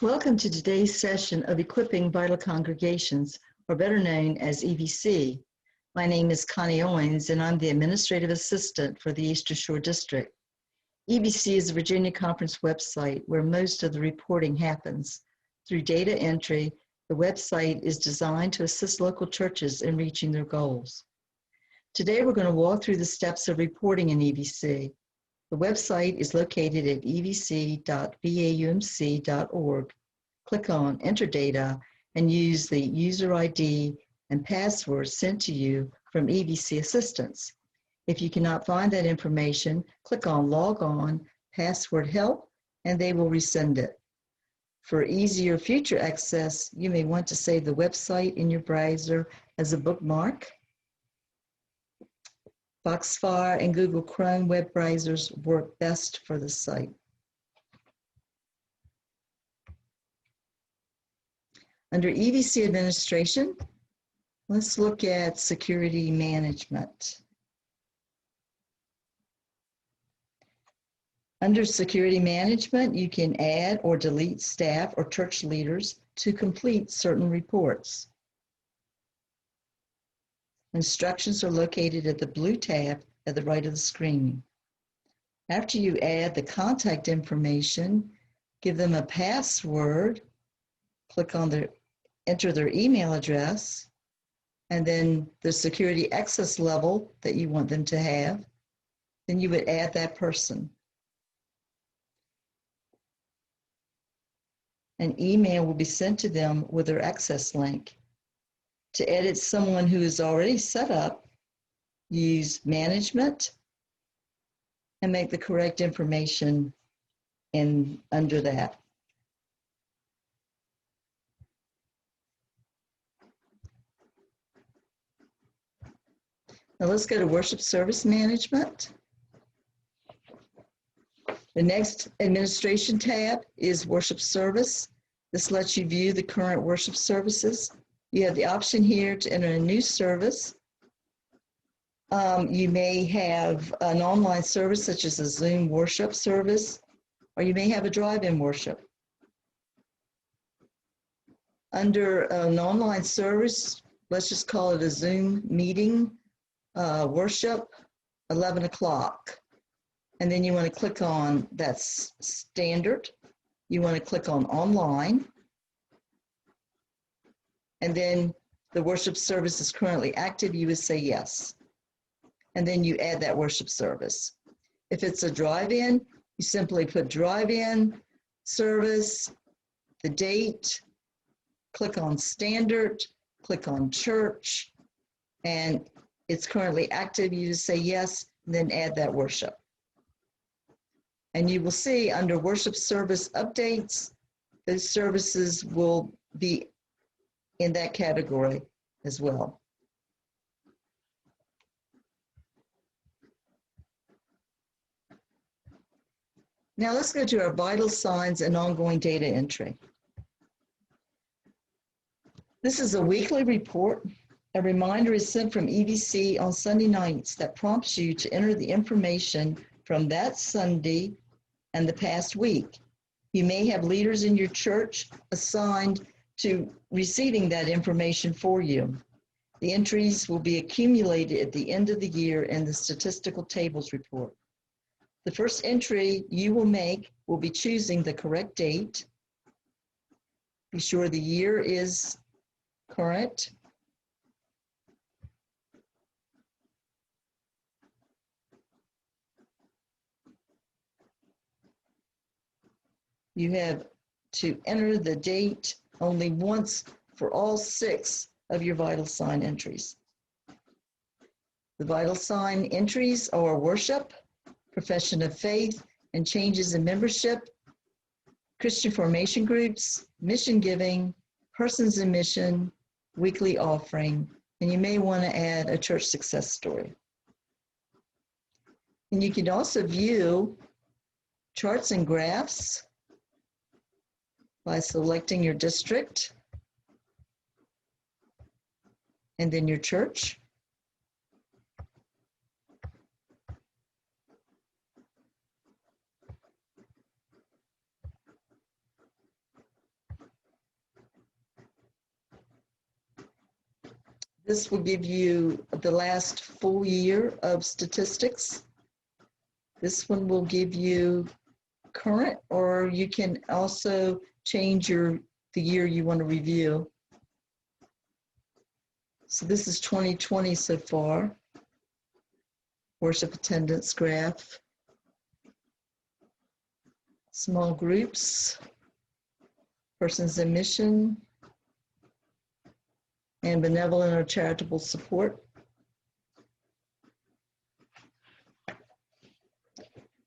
Welcome to today's session of Equipping Vital Congregations, or better known as EVC. My name is Connie Owens, and I'm the Administrative Assistant for the Eastern Shore District. EVC is a Virginia Conference website where most of the reporting happens. Through data entry, the website is designed to assist local churches in reaching their goals. Today, we're going to walk through the steps of reporting in EVC. The website is located at evc.vaumc.org. Click on Enter Data and use the user ID and password sent to you from EVC Assistance. If you cannot find that information, click on Log On, Password Help, and they will resend it. For easier future access, you may want to save the website in your browser as a bookmark. Foxfire and Google Chrome web browsers work best for the site. Under EVC administration, let's look at security management. Under security management, you can add or delete staff or church leaders to complete certain reports. Instructions are located at the blue tab at the right of the screen. After you add the contact information, give them a password, click on enter their email address, and then the security access level that you want them to have, then you would add that person. An email will be sent to them with their access link. To edit someone who is already set up, use Management and make the correct information under that. Now let's go to Worship Service Management. The next administration tab is Worship Service. This lets you view the current worship services. You have the option here to enter a new service. You may have an online service such as a Zoom worship service, or you may have a drive-in worship. Under an online service, let's just call it a Zoom meeting, worship, 11 o'clock. And then you want to click on that's standard. You want to click on online. And then the worship service is currently active, you would say yes. And then you add that worship service. If it's a drive-in, you simply put drive-in service, the date, click on standard, click on church, and it's currently active, you just say yes, and then add that worship. And you will see under worship service updates, those services will be in that category as well. Now let's go to our vital signs and ongoing data entry. This is a weekly report. A reminder is sent from EVC on Sunday nights that prompts you to enter the information from that Sunday and the past week. You may have leaders in your church assigned to receiving that information for you. The entries will be accumulated at the end of the year in the statistical tables report. The first entry you will make will be choosing the correct date. Be sure the year is current. You have to enter the date only once for all 6 of your vital sign entries. The vital sign entries are worship, profession of faith, and changes in membership, Christian formation groups, mission giving, persons in mission, weekly offering, and you may want to add a church success story. And you can also view charts and graphs by selecting your district and then your church. This will give you the last full year of statistics. This one will give you current, or you can also change the year you want to review. So this is 2020 so far. Worship attendance graph. Small groups, persons in mission, and benevolent or charitable support.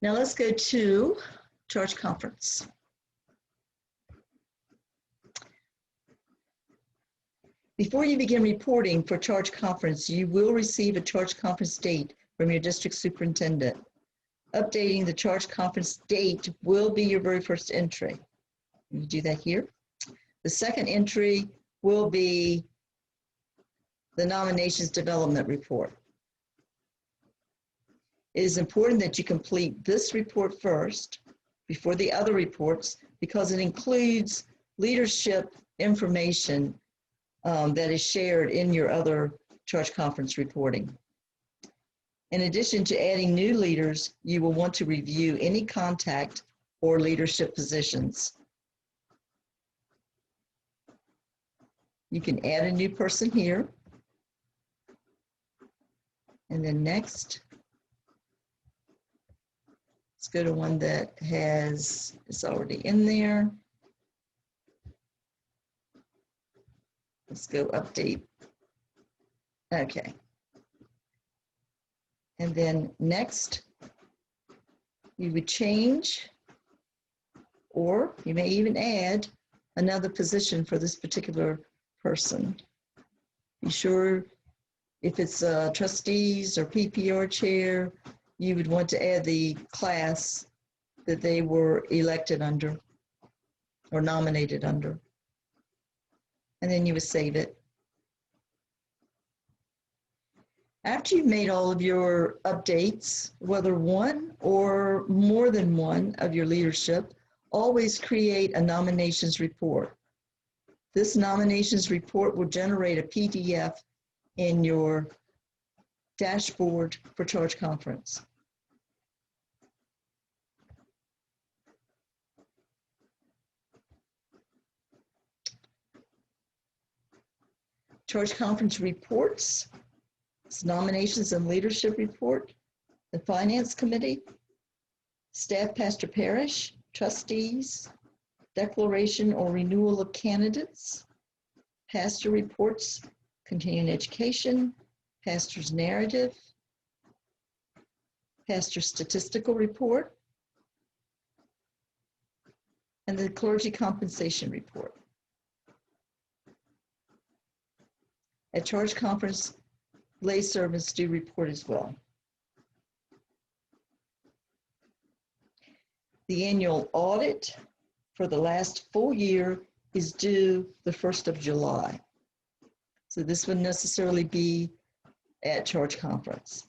Now let's go to Charge Conference. Before you begin reporting for Charge Conference, you will receive a Charge Conference date from your district superintendent. Updating the Charge Conference date will be your very first entry. You do that here. The second entry will be the nominations development report. It is important that you complete this report first before the other reports, because it includes leadership information that is shared in your other Charge Conference reporting. In addition to adding new leaders, you will want to review any contact or leadership positions. You can add a new person here. And then next, let's go to one that is already in there. Let's go update. Okay. And then next, you would change, or you may even add another position for this particular person. Be sure if it's trustees or PPR chair, you would want to add the class that they were elected under or nominated under. And then you would save it. After you've made all of your updates, whether one or more than one of your leadership, always create a nominations report. This nominations report will generate a PDF in your dashboard for Charge Conference. Charge Conference reports, it's nominations and leadership report, the Finance Committee, staff pastor parish, trustees, declaration or renewal of candidates, pastor reports, continuing education, pastor's narrative, pastor statistical report, and the clergy compensation report. At Charge Conference, lay servants do report as well. The annual audit for the last full year is due the 1st of July. So this would necessarily be at Charge Conference.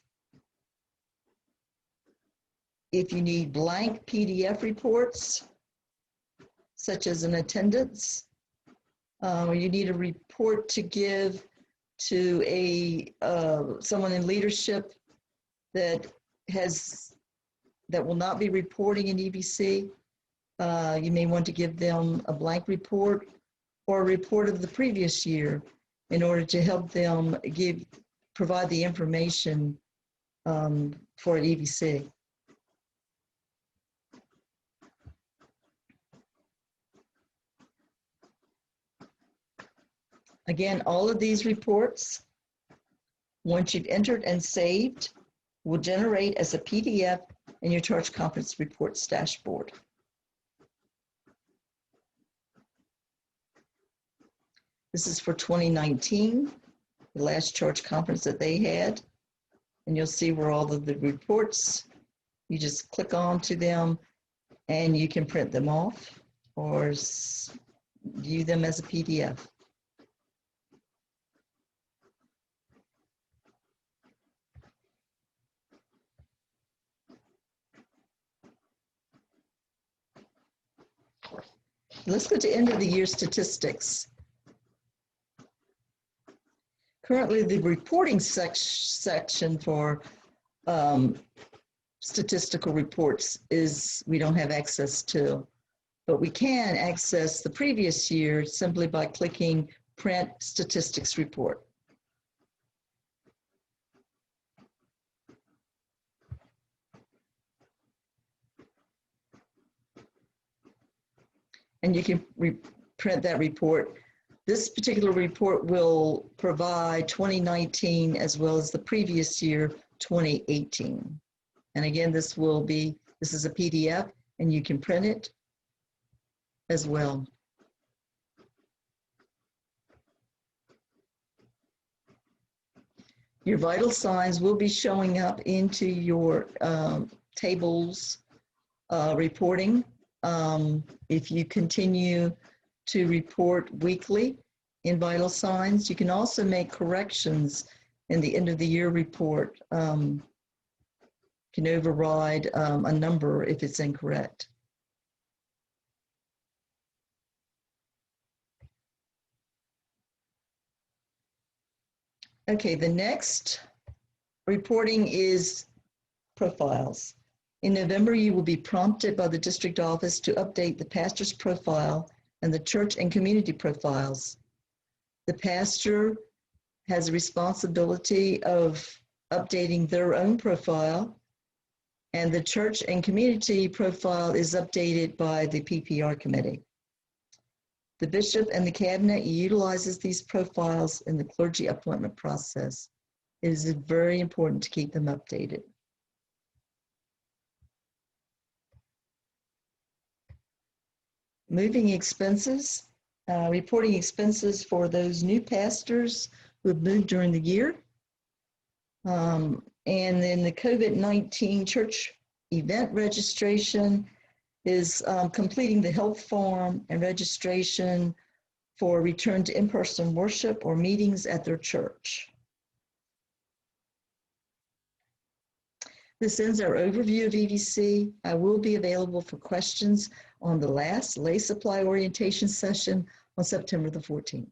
If you need blank PDF reports, such as an attendance, or you need a report to give to someone in leadership that will not be reporting in EVC, you may want to give them a blank report or a report of the previous year in order to help them provide the information for EVC. Again, all of these reports, once you've entered and saved, will generate as a PDF in your Charge Conference reports dashboard. This is for 2019, the last Charge Conference that they had. And you'll see where all of the reports, you just click on to them and you can print them off or view them as a PDF. Let's go to end of the year statistics. Currently, the reporting section for statistical reports we don't have access to, but we can access the previous year simply by clicking Print Statistics Report. And you can print that report. This particular report will provide 2019 as well as the previous year, 2018. And again, this is a PDF and you can print it as well. Your vital signs will be showing up into your tables reporting. If you continue to report weekly in vital signs, you can also make corrections in the end of the year report. Can override a number if it's incorrect. Okay, the next reporting is profiles. In November, you will be prompted by the district office to update the pastor's profile and the church and community profiles. The pastor has a responsibility of updating their own profile, and the church and community profile is updated by the PPR committee. The bishop and the cabinet utilizes these profiles in the clergy appointment process. It is very important to keep them updated. Moving expenses, reporting expenses for those new pastors who have moved during the year. And then the COVID-19 church event registration is completing the health form and registration for return to in-person worship or meetings at their church. This ends our overview of EVC. I will be available for questions on the last lay supply orientation session on September the 14th.